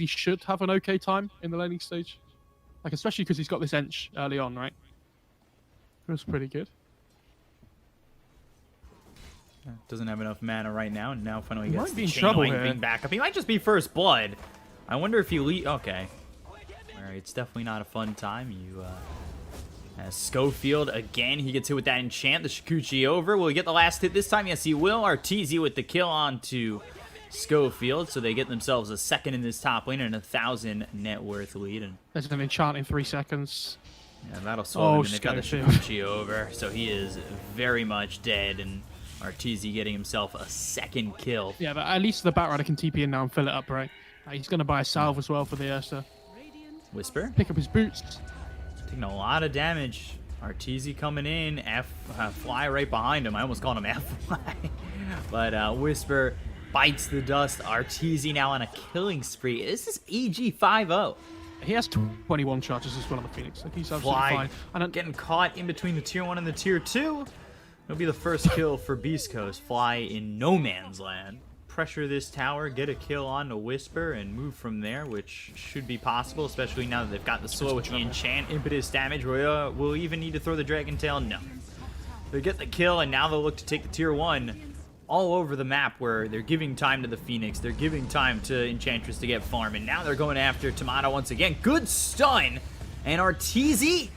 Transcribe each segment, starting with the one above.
should have an okay time in the laning stage. Like, especially because he's got this Ench early on, right? It was pretty good. Doesn't have enough mana right now, and now finally gets might be the in trouble chain link here. being back up. He might just be first blood. I wonder if he okay. Alright, it's definitely not a fun time. You as Schofield again, he gets hit with that enchant, the Shikuchi over. Will he get the last hit this time? Yes, he will. Arteezy with the kill onto Schofield, so they get themselves a second in this top lane and a 1,000 net worth lead. And There's an enchant in 3 seconds. yeah, that'll solve him. And they've got the Schofield. Shikuchi over, so he is very much dead. And Arteezy getting himself a second kill. Yeah, but at least the Batrider can TP in now and fill it up, right? He's going to buy a salve as well for the Ursa. Whisper Pick up his boots. taking a lot of damage. Arteezy coming in, Fly right behind him. I almost called him F-Fly. But Whisper bites the dust. Arteezy now on a killing spree. This is EG 5-0. He has 21 charges as well on the Phoenix. Like, he's absolutely Fly fine. And getting caught in between the tier 1 and the tier 2. It'll be the first kill for Beastcoast. Fly in no man's land. Pressure this tower, get a kill on the Whisper, and move from there, which should be possible, especially now that they've got the slow with the enchant, impetus damage. Will even need to throw the Dragon Tail? No. They get the kill, and now they'll look to take the tier 1 all over the map, where they're giving time to the Phoenix, they're giving time to Enchantress to get farm, and now they're going after Tomato once again. Good stun, and Arteezy,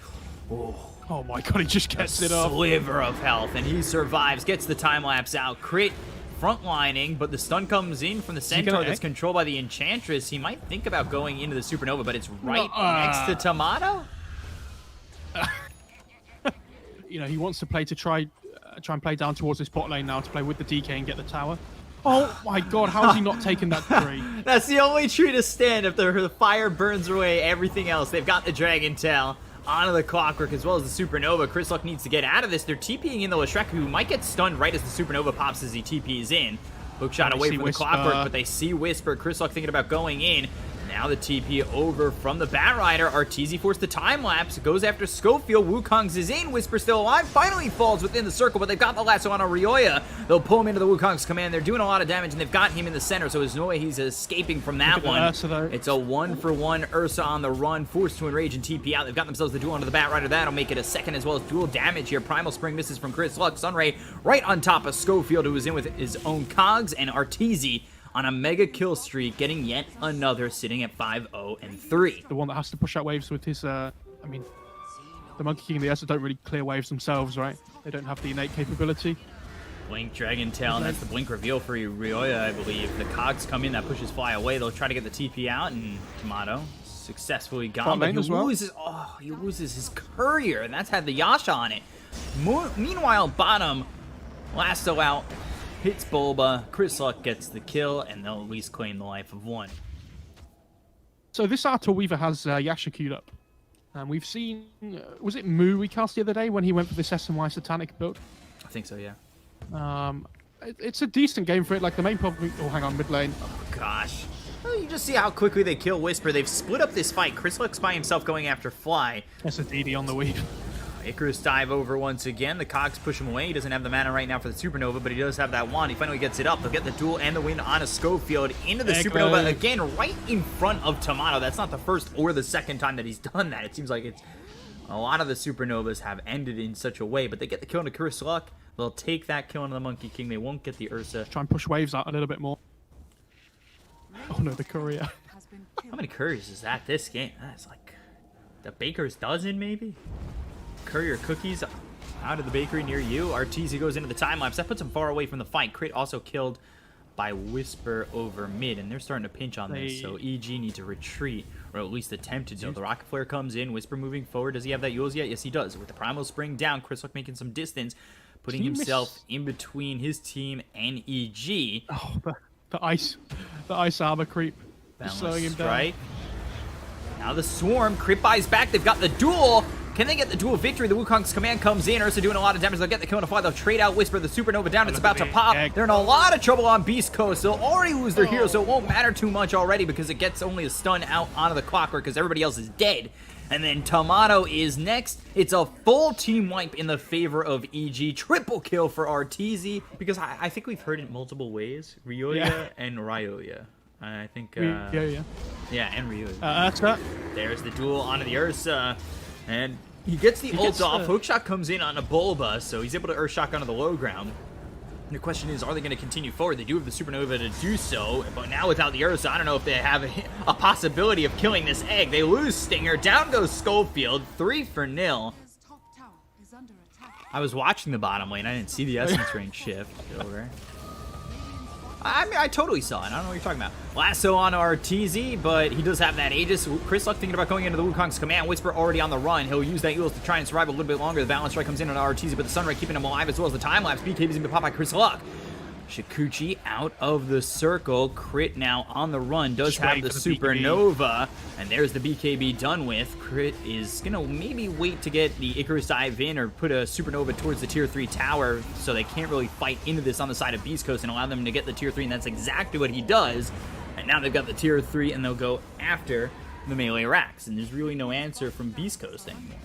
oh my god, he just gets it off. sliver of health, and he survives, gets the time lapse out. Crit frontlining, but the stun comes in from the Centaur that's controlled by the Enchantress. He might think about going into the Supernova, but it's right next to Tomato. You know, he wants to play to try and play down towards this bot lane now to play with the DK and get the tower. Oh my god, how has he not taken that tree? That's the only tree to stand if the fire burns away everything else. They've got the Dragon Tail onto the Clockwork as well as the Supernova. Chris Luck needs to get out of this. They're TPing in the Leshreku, who might get stunned right as the Supernova pops as he TPs in. Hook shot away from the Clockwork, but they see Whisper. Chris Luck thinking about going in. Now the TP over from the Batrider. Arteezy forced the time lapse. Goes after Schofield. Wukong's is in. Whisper still alive. Finally falls within the circle, but they've got the lasso on Ryoya. They'll pull him into the Wukong's command. They're doing a lot of damage, and they've got him in the center, so there's no way he's escaping from that one. It's a 1-for-1 Ursa on the run, forced to enrage and TP out. They've got themselves the duel onto the Batrider. That'll make it a second as well as dual damage here. Primal Spring misses from Chris Luck. Sunray right on top of Schofield, who was in with his own cogs, and Arteezy on a mega kill streak, getting yet another, sitting at 5-0-3. The one that has to push out waves with his, I mean, the Monkey King and the Ursa don't really clear waves themselves, right? They don't have the innate capability. Blink, Dragon Tail, and that's the blink reveal for Ryoya, I believe. The cogs come in, that pushes Fly away. They'll try to get the TP out, and Tomato successfully gone, but he loses his courier, and that's had the Yasha on it. Meanwhile, bottom, lasso out, hits Bulba. Chris Luck gets the kill, and they'll at least claim the life of one. So this Arthur Weaver has Yasha queued up. And we've seen, was it Moo we cast the other day when he went for this SMY Satanic build? I think so, yeah. It's a decent game for it. Like, the main problem... Oh, hang on, mid lane. Oh, gosh. Well, you just see how quickly they kill Whisper. They've split up this fight. Chris Luck's by himself going after Fly. That's a DD on the Weave. Icarus dive over once again. The cogs push him away. He doesn't have the mana right now for the Supernova, but he does have that wand. He finally gets it up. They'll get the duel and the win on a Schofield into the Supernova again, right in front of Tomato. That's not the first or the second time that he's done that. It seems like it's a lot of the Supernovas have ended in such a way, but they get the kill into Chris Luck. They'll take that kill into the Monkey King. They won't get the Ursa. Try and push waves out a little bit more. Oh no, the courier. How many couriers is that this game? That's like the baker's dozen, maybe? Courier cookies out of the bakery near you. Arteezy goes into the time lapse. That puts him far away from the fight. Crit also killed by Whisper over mid, and they're starting to pinch on this, so EG need to retreat, or at least attempt to do. The Rocket Flare comes in. Whisper moving forward. Does he have that Yules yet? Yes, he does. With the Primal Spring down, Chris Luck making some distance, putting himself in between his team and EG. Oh, the ice armor creep. Slowing him down. Now the Swarm. Crit buys back. They've got the duel. Can they get the duel victory? The Wukong's command comes in. Ursa doing a lot of damage. They'll get the kill on the Fly. They'll trade out Whisper. The Supernova down. It's about to pop. They're in a lot of trouble on Beastcoast. They'll already lose their hero, so it won't matter too much already because it gets only a stun out onto the Clockwork because everybody else is dead. And then Tomato is next. It's a full team wipe in the favor of EG. Triple kill for Arteezy because I think we've heard it multiple ways. Ryoya and Ryoya. I think. Yeah. Yeah, and Ryu. That's that. There's the duel onto the Ursa, and he gets the ult off. Hookshot comes in on a Bulba, so he's able to Earth Shock onto the low ground. And the question is, are they going to continue forward? They do have the Supernova to do so, but now without the Ursa, I don't know if they have a possibility of killing this egg. They lose Stinger. Down goes Schofield, 3-0. I was watching the bottom lane. I didn't see the Essence range shift over. I mean, I totally saw it. I don't know what you're talking about. Lasso on RTZ, but he does have that Aegis. Chris Luck thinking about going into the Wukong's command. Whisper already on the run. He'll use that Eul's to try and survive a little bit longer. The Balance Strike comes in on RTZ, but the Sunray keeping him alive as well as the time lapse. BKB is going to be popped by Chris Luck. Shikuchi out of the circle. Crit now on the run. Does have the Supernova. And there's the BKB done with. Crit is going to maybe wait to get the Icarus dive in or put a Supernova towards the tier 3 tower so they can't really fight into this on the side of Beastcoast and allow them to get the tier 3. And that's exactly what he does. And now they've got the tier 3 and they'll go after the melee racks. And there's really no answer from Beastcoast anymore.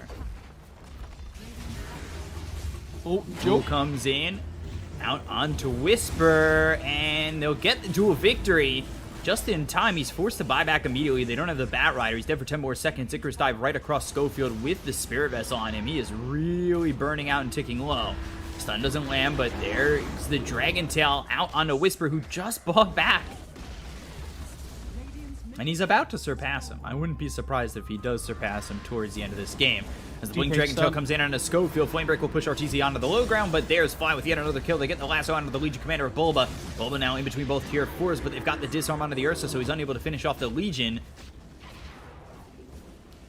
Oh, Joe comes in. Out onto Whisper, and they'll get the dual victory just in time. He's forced to buy back immediately. They don't have the Bat Rider. He's dead for 10 more seconds. Icarus dive right across Schofield with the Spirit Vessel on him. He is really burning out and ticking low. Stun doesn't land, but there's the Dragon Tail out onto Whisper, who just bought back. And he's about to surpass him. I wouldn't be surprised if he does surpass him towards the end of this game. As the Blink Dragon Tail comes in on a Schofield, Flame Break will push RTZ onto the low ground, but there's Fly with yet another kill. They get the lasso onto the Legion Commander of Bulba. Bulba now in between both tier 4s, but they've got the disarm onto the Ursa, so he's unable to finish off the Legion.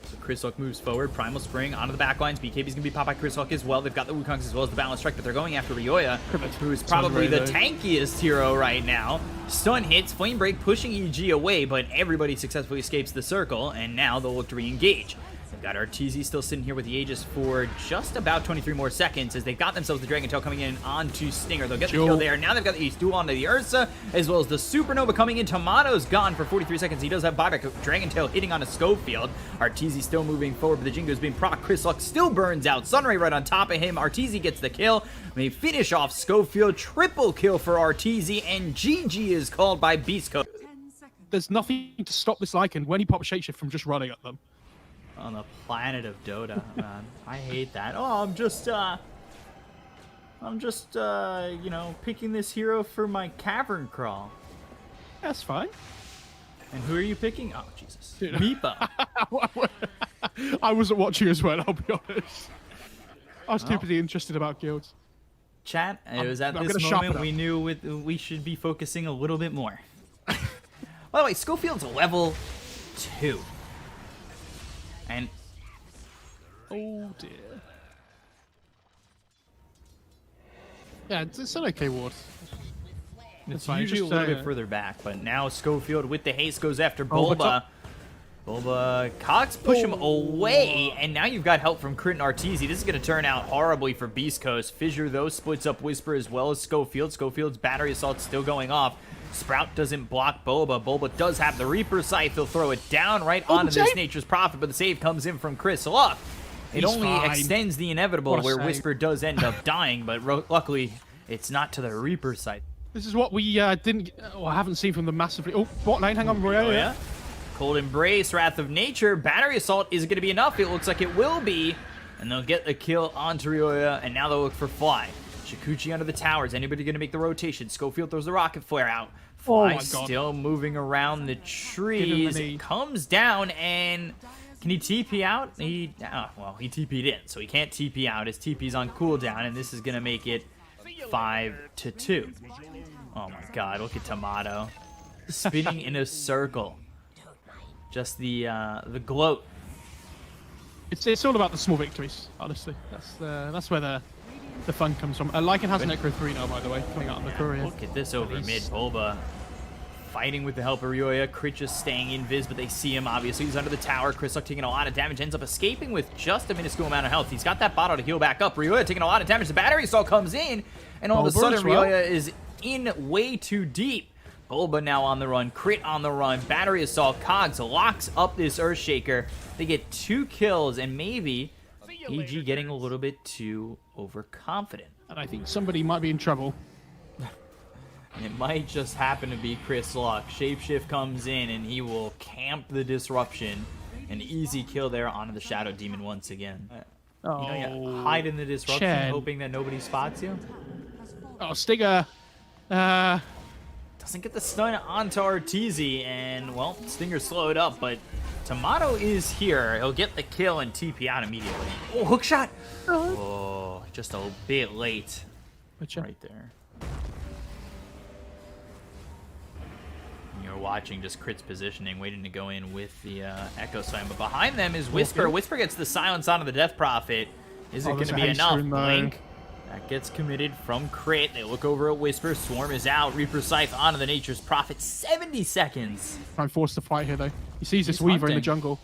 So Chris Luck moves forward. Primal Spring onto the backlines. BKB's going to be popped by Chris Luck as well. They've got the Wukongs as well as the Balance Strike, but they're going after Ryoya, who is probably the tankiest hero right now. Stun hits, Flame Break pushing EG away, but everybody successfully escapes the circle, and now they'll look to re-engage. They've got RTZ still sitting here with the Aegis for just about 23 more seconds as they've got themselves the Dragon Tail coming in onto Stinger. They'll get the kill there. Now they've got the Ace Duel onto the Ursa, as well as the Supernova coming in. Tomato's gone for 43 seconds. He does have buyback. Dragon Tail hitting on a Schofield. RTZ still moving forward, but the Jingo's being proc. Chris Luck still burns out. Sunray right on top of him. RTZ gets the kill. They finish off Schofield. Triple kill for RTZ, and GG is called by Beastcoast. There's nothing to stop this Lycan when he pops Shapeshift from just running at them. On the planet of Dota, man. I hate that. Oh, I'm just, you know, picking this hero for my cavern crawl. That's fine. And who are you picking? Oh, Jesus. Dude. Meepa. I wasn't watching as well, I'll be honest. I was too busy interested about guilds. Chat, it was at this moment we knew we should be focusing a little bit more. By the way, Schofield's level 2. And oh dear. Yeah, it's an okay ward. It's usually a little bit further back, but now Schofield with the haste goes after Bulba. Bulba, Cox push him away, and now you've got help from Crit and Arteezy. This is going to turn out horribly for Beastcoast. Fissure, though, splits up Whisper as well as Schofield. Schofield's battery assault still going off. Sprout doesn't block Bulba. Bulba does have the Reaper Scythe. He'll throw it down right onto this Nature's Prophet, but the save comes in from Chris Luck. It only extends the inevitable where Whisper does end up dying, but luckily it's not to the Reaper Scythe. This is what we didn't, or haven't seen from the massively. Oh, bot lane, hang on, Oh, yeah? Cold Embrace, Wrath of Nature. Battery Assault is going to be enough. It looks like it will be. And they'll get the kill on Ryoya, and now they'll look for Fly. Shikuchi under the towers. Anybody going to make the rotation? Schofield throws the Rocket Flare out. Fly still moving around the trees. It comes down, and can he TP out? He TP'd in, so he can't TP out. His TP's on cooldown, and this is going to make it 5-2. Oh my god, look at Tomato. Spinning in a circle. Just the gloat. It's all about the small victories, honestly. That's where the fun comes from. Lycan has Necro 3 now, by the way, coming out on the courier. Look at this over mid. Bulba fighting with the help of Ryoya. Crit just staying invis, but they see him, obviously. He's under the tower. Chris Luck taking a lot of damage. Ends up escaping with just a minuscule amount of health. He's got that bottle to heal back up. Ryoya taking a lot of damage. The battery assault comes in, and all of a sudden Ryoya is in way too deep. Bulba now on the run. Crit on the run. Battery assault. Cogs locks up this Earthshaker. They get 2 kills, and maybe EG getting a little bit too overconfident. And I think somebody might be in trouble. It might just happen to be Chris Luck. Shapeshift comes in and he will camp the disruption. An easy kill there onto the Shadow Demon once again. Oh, You hide in the disruption, Chen. hoping that nobody spots you. Oh, Stinger. Doesn't get the stun onto Arteezy, and, well, Stinger slowed up, but Tomato is here. He'll get the kill and TP out immediately. Oh, hook shot! Oh, just a bit late. Right there. You're watching just Crit's positioning, waiting to go in with the Echo Slam, but behind them is Whisper. Whisper gets the silence onto the Death Prophet. Is it going to be enough? Blink. That gets committed from Crit. They look over at Whisper. Swarm is out. Reaper Scythe onto the Nature's Prophet. 70 seconds. I'm forced to fight here, though. He sees this Weaver in the jungle.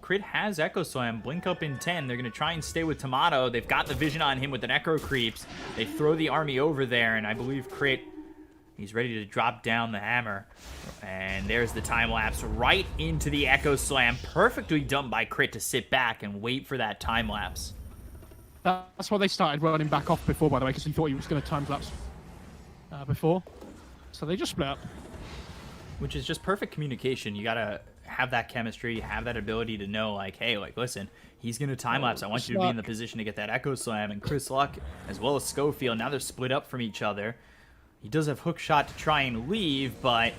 Crit has Echo Slam. Blink up in 10. They're going to try and stay with Tomato. They've got the vision on him with the Necro Creeps. They throw the army over there, and I believe Crit, he's ready to drop down the hammer. And there's the time lapse right into the Echo Slam. Perfectly done by Crit to sit back and wait for that time lapse. That's why they started running back off before, by the way, because he thought he was going to time-lapse before. So they just split up. Which is just perfect communication. You got to have that chemistry, have that ability to know, like, hey, like, listen, he's going to time-lapse. I want you to be in the position to get that Echo Slam. And Chris Luck, as well as Schofield, now they're split up from each other. He does have hook shot to try and leave, but,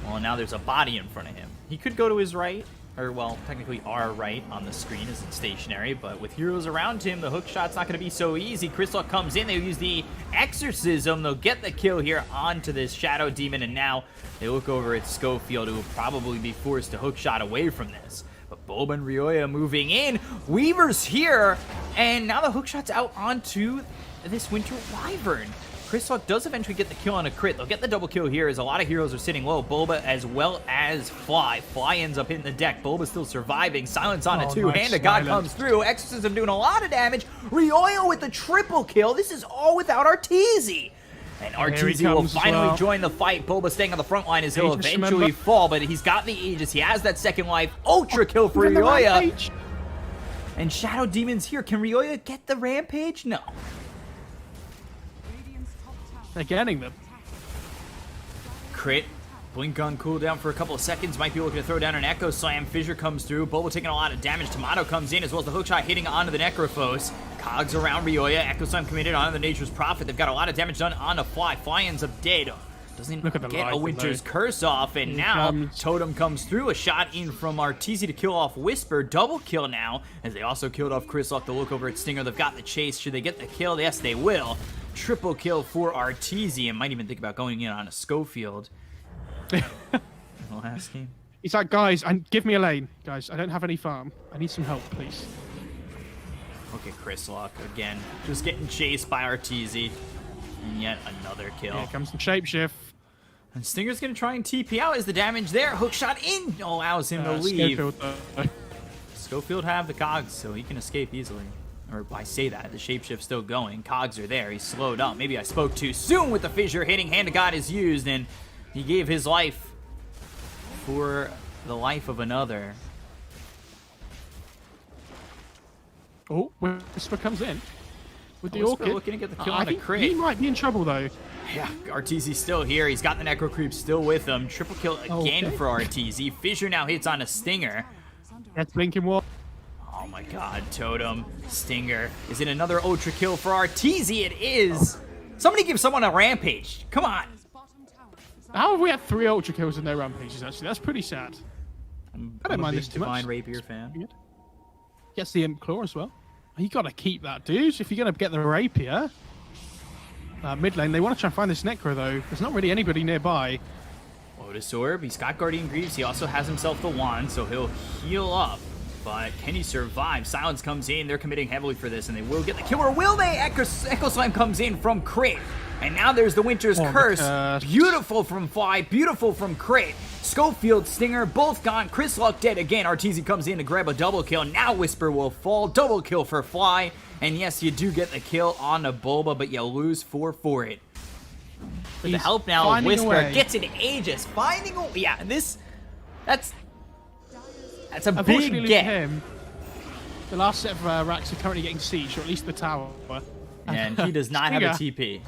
well, now there's a body in front of him. He could go to his right. Or, well, technically our right on the screen isn't stationary, but with heroes around him, the hook shot's not going to be so easy. Chris Luck comes in, they'll use the Exorcism, they'll get the kill here onto this Shadow Demon, and now they look over at Schofield, who will probably be forced to hook shot away from this. But Bulba and Ryoya moving in, Weaver's here, and now the hook shot's out onto this Winter Wyvern. Chris Luck does eventually get the kill on a Crit. They'll get the double kill here as a lot of heroes are sitting low. Bulba as well as Fly. Fly ends up in the deck. Bulba's still surviving. Silence on a 2. Nice. Hand of God comes through. Exorcism doing a lot of damage. Ryoya with the triple kill. This is all without Arteezy. And Arteezy will finally join the fight. Bulba staying on the front line as he'll eventually fall, but he's got the Aegis. He has that second life. Ultra kill for Ryoya. And Shadow Demon's here. Can Ryoya get the Rampage? No. They're getting them. Crit. Blink on cooldown for a couple of seconds. Might be looking to throw down an Echo Slam. Fissure comes through. Bulba taking a lot of damage. Tomato comes in as well as the hookshot hitting onto the Necrophos. Cogs around Ryoya. Echo Slam committed onto the Nature's Prophet. They've got a lot of damage done on the Fly. Fly ends up dead. Doesn't get a Winter's Curse off. And now Totem comes through. A shot in from Arteezy to kill off Whisper. Double kill now as they also killed off Chris Luck to look over at Stinger. They've got the chase. Should they get the kill? Yes, they will. Triple kill for Arteezy, and might even think about going in on a Schofield. The last game. He's like, guys, give me a lane. Guys, I don't have any farm. I need some help, please. Okay, Chris Luck again. Just getting chased by Arteezy. And yet another kill. Here comes the Shapeshift. And Stinger's going to try and TP out. Is the damage there? Hookshot in allows him to leave. Schofield have the cogs, so he can escape easily. Or I say that, the Shapeshift's still going. Cogs are there. He's slowed up. Maybe I spoke too soon with the fissure hitting. Hand of God is used, and he gave his life for the life of another. Oh, Whisper comes in with the Whisper Orchid. looking to get the kill on a Crit. He might be in trouble, though. Yeah, Arteezy's still here. He's got the Necro Creep still with him. Triple kill again for Arteezy. Fissure now hits on a Stinger. That's blinking wall. Oh my god, Totem, Stinger. Is it another Ultra kill for Arteezy? It is. Somebody give someone a Rampage. Come on. How have we had 3 Ultra kills and no Rampages, actually? That's pretty sad. I don't mind this too much. Divine Rapier fan. Gets the Imp Claw as well. You gotta keep that, dude. If you're gonna get the Rapier. Mid lane, they want to try and find this Necro, though. There's not really anybody nearby. Lotus Orb, he's got Guardian Greaves. He also has himself the Wand, so he'll heal up. But can he survive? Silence comes in. They're committing heavily for this, and they will get the kill. Or will they? Echo Slam comes in from Crit. And now there's the Winter's Curse. Beautiful from Fly. Beautiful from Crit. Schofield, Stinger, both gone. Chris Luck dead again. Arteezy comes in to grab a double kill. Now Whisper will fall. Double kill for Fly. And yes, you do get the kill on the Bulba, but you lose 4 for it. With the help now of Whisper. Gets an Aegis. Finding a... Yeah, That's a big get. Him, the last set of racks are currently getting sieged, or at least the tower. And he does not have a TP.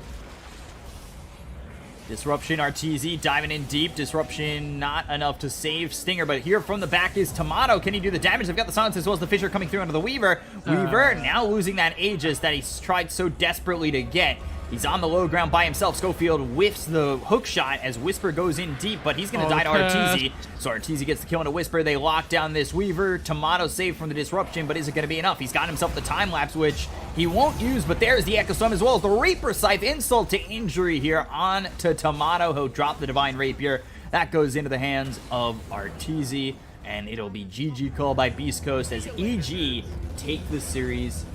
Disruption, Arteezy diving in deep. Disruption not enough to save Stinger, but here from the back is Tomato. Can he do the damage? They've got the silence as well as the Fissure coming through onto the Weaver. Weaver now losing that Aegis that he's tried so desperately to get. He's on the low ground by himself. Schofield whiffs the hook shot as Whisper goes in deep, but he's going to die to Arteezy. So Arteezy gets the kill into Whisper. They lock down this Weaver. Tomato saved from the disruption, but is it going to be enough? He's got himself the time lapse, which he won't use, but there's the Echo Storm as well as the Reaper Scythe. Insult to injury here on to Tomato. He'll drop the Divine Rapier. That goes into the hands of Arteezy, and it'll be GG call by Beastcoast as EG take the series